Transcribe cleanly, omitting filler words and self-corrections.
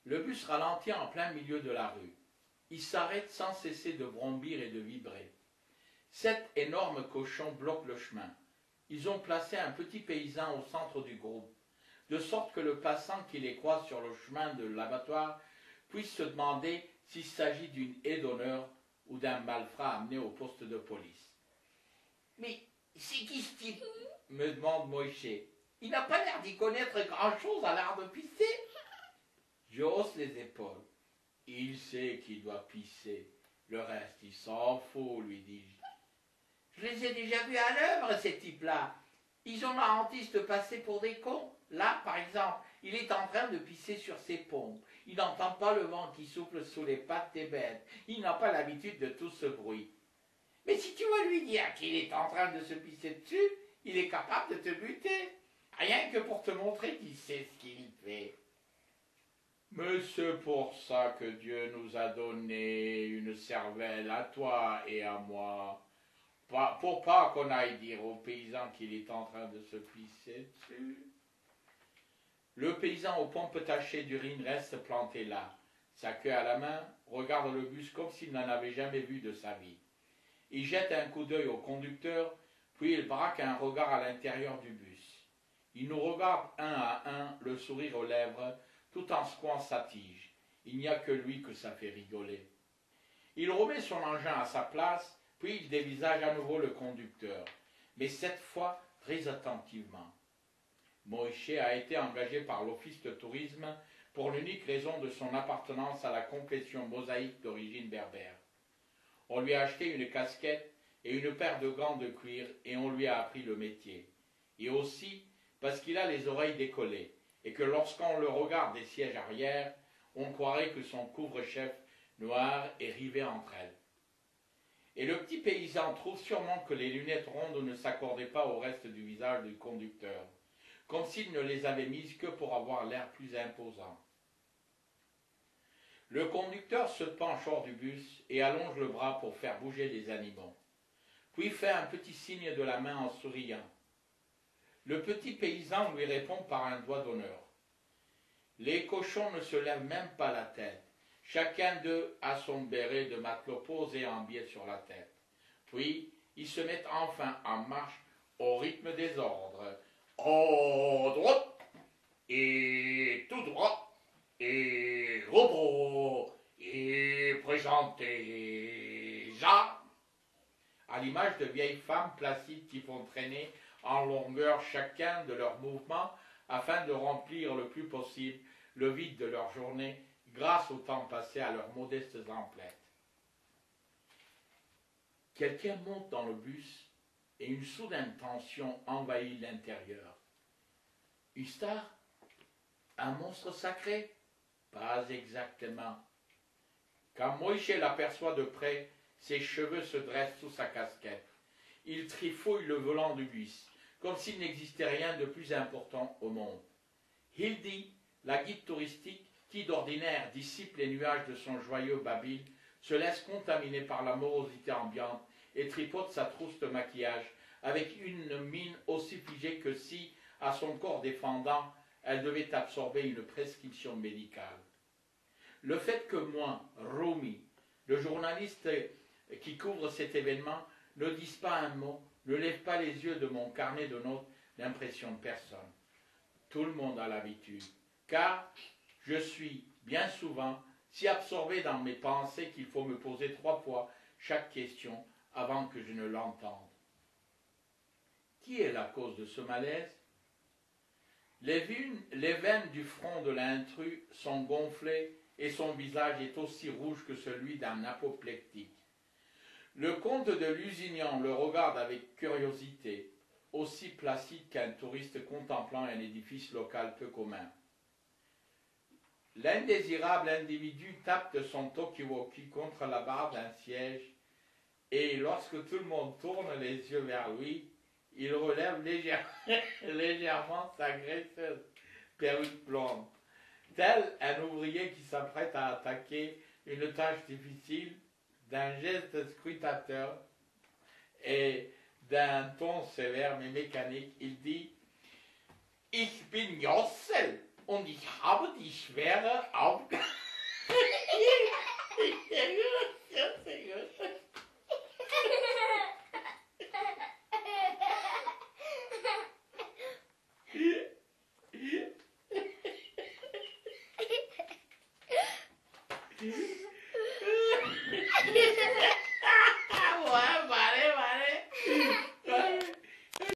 Le bus ralentit en plein milieu de la rue. Il s'arrête sans cesser de brombir et de vibrer. 7 énormes cochons bloquent le chemin. Ils ont placé un petit paysan au centre du groupe, de sorte que le passant qui les croise sur le chemin de l'abattoir puisse se demander s'il s'agit d'une haie d'honneur ou d'un malfrat amené au poste de police. « Mais c'est qui ce type ?» me demande Moïse. « Il n'a pas l'air d'y connaître grand-chose à l'art de pisser. » Je hausse les épaules. « Il sait qu'il doit pisser. Le reste, il s'en fout, lui dis-je. Je les ai déjà vus à l'œuvre, ces types-là. Ils ont la hantise de passer pour des cons. Là, par exemple, il est en train de pisser sur ses pompes. Il n'entend pas le vent qui souffle sous les pattes des bêtes. Il n'a pas l'habitude de tout ce bruit. Mais si tu veux lui dire qu'il est en train de se pisser dessus, il est capable de te buter. Rien que pour te montrer qu'il sait ce qu'il fait. Mais c'est pour ça que Dieu nous a donné une cervelle à toi et à moi. Pour pas qu'on aille dire au paysan qu'il est en train de se pisser dessus. Le paysan aux pompes tachées d'urine reste planté là, sa queue à la main, regarde le bus comme s'il n'en avait jamais vu de sa vie. Il jette un coup d'œil au conducteur, puis il braque un regard à l'intérieur du bus. Il nous regarde un à un, le sourire aux lèvres, tout en secouant sa tige. Il n'y a que lui que ça fait rigoler. Il remet son engin à sa place, puis il dévisage à nouveau le conducteur, mais cette fois très attentivement. Moïse a été engagé par l'office de tourisme pour l'unique raison de son appartenance à la confession mosaïque d'origine berbère. On lui a acheté une casquette et une paire de gants de cuir et on lui a appris le métier. Et aussi parce qu'il a les oreilles décollées et que lorsqu'on le regarde des sièges arrière, on croirait que son couvre-chef noir est rivé entre elles. Et le petit paysan trouve sûrement que les lunettes rondes ne s'accordaient pas au reste du visage du conducteur, comme s'il ne les avait mises que pour avoir l'air plus imposant. Le conducteur se penche hors du bus et allonge le bras pour faire bouger les animaux, puis fait un petit signe de la main en souriant. Le petit paysan lui répond par un doigt d'honneur. Les cochons ne se lèvent même pas la tête. Chacun d'eux a son béret de matelot posé en biais sur la tête. Puis, ils se mettent enfin en marche au rythme des ordres. Au droit, et tout droit, et robot, et présentez ja. À l'image de vieilles femmes placides qui font traîner en longueur chacun de leurs mouvements afin de remplir le plus possible le vide de leur journée grâce au temps passé à leurs modestes emplettes. Quelqu'un monte dans le bus et une soudaine tension envahit l'intérieur. Une star? Un monstre sacré? Pas exactement. Quand Moïse l'aperçoit de près, ses cheveux se dressent sous sa casquette. Il trifouille le volant du bus, comme s'il n'existait rien de plus important au monde. Hildy, la guide touristique, qui d'ordinaire dissipe les nuages de son joyeux babil, se laisse contaminer par la morosité ambiante et tripote sa trousse de maquillage avec une mine aussi figée que si, à son corps défendant, elle devait absorber une prescription médicale. Le fait que moi, Rumi, le journaliste qui couvre cet événement, ne dise pas un mot, ne lève pas les yeux de mon carnet de notes, n'impressionne personne. Tout le monde a l'habitude, car je suis, bien souvent, si absorbé dans mes pensées qu'il faut me poser 3 fois chaque question avant que je ne l'entende. Qui est la cause de ce malaise? Les veines du front de l'intrus sont gonflées et son visage est aussi rouge que celui d'un apoplectique. Le comte de Lusignan le regarde avec curiosité, aussi placide qu'un touriste contemplant un édifice local peu commun. L'indésirable individu tape de son talkie-walkie contre la barre d'un siège et lorsque tout le monde tourne les yeux vers lui, il relève légèrement sa graisseuse perruque blonde, tel un ouvrier qui s'apprête à attaquer une tâche difficile, d'un geste scrutateur et d'un ton sévère mais mécanique, il dit « Ich bin Jossel » und ich habe die schwere Aufgabe. Sehr gut, ja, sehr gut.